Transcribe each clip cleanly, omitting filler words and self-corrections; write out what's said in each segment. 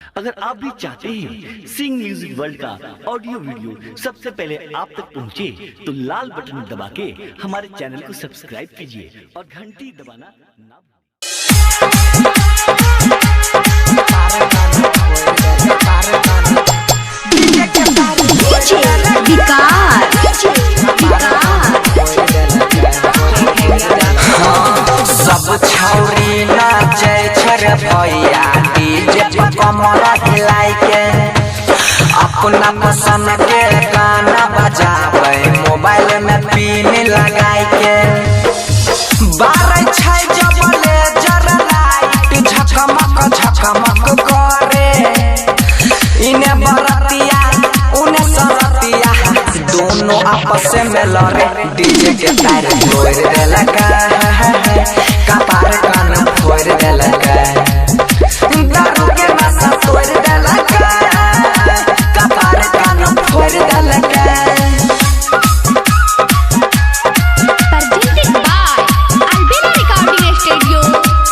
अगर आप भी चाहते हैं सिंग म्यूजिक वर्ल्ड का ऑडियो वीडियो सबसे पहले आप तक पहुंचे, तो लाल बटन दबा के हमारे चैनल को सब्सक्राइब कीजिए और घंटी दबाना ना सब छौरी नाचे छर भैया डीजे पर कमर हिलाई के अपना पसंद के गाना बजावे मोबाइल में पिन लगाई के बारह छै जब लेजर लाइट झकमक करे इने बरतिया उने सरतिया दोनों आपस में लड़े डीजे के तार जोड़ देलका कपार कान फोड़ देलका दारू के नशा तोड़ देलका कपार कान फोड़ देलका। Presented by Albina Recording Studio,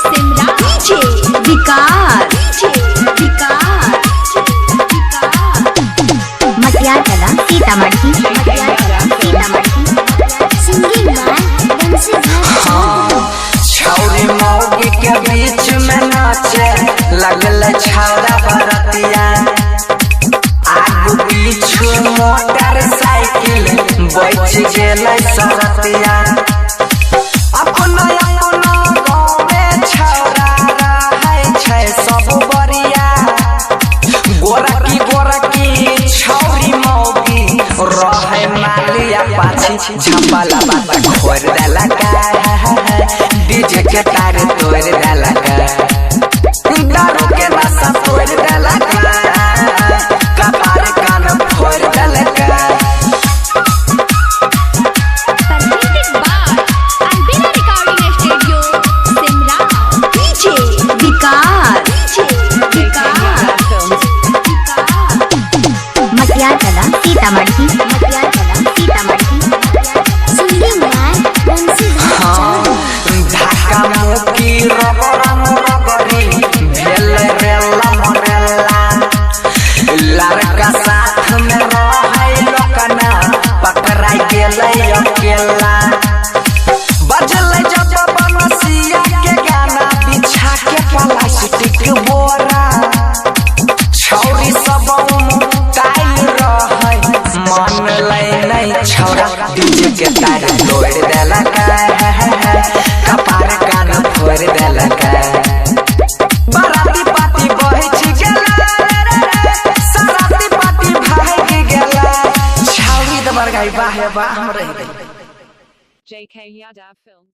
Simra. DJ Vikas. Matiyala Sitamarhi singing छौरी मौगी के बीच में नाचे लगल छौरा बरतिया आगू पीछू मोटरसाइकिल बैठ गेल सरतिया अपना गाँव में छौरा रहै छै सब बरिया गोरकी छौरी मौगी रहे मालिया पाछी झपला बात खोर देलका डीजे के तार तोड़ देलका दारू के नशा तोड़ देलका कपार कान फोड़ देलका। Presented by Albina Recording Studio, Simra. DJ Vikas. Matiyala Sitamarhi singing धक्का मुक्की रगड़ी भेल रेला मरेला लड़का साथ में रहै लोकना पकड़ाई गेलै अकेला बजलै जब बनसिया के गाना बिछा के प्लास्टिक बोरा छौरी सब टाइल रहै मन लै नहीं छौरा डीजे के तार तोड़ देलका कपार कान फोड़ देलका बाराती पार्टी बहिच गेला सराती पार्टी भाग गेला छौरी दबर गई बाहे बा हम रह गई। JK Yadav Film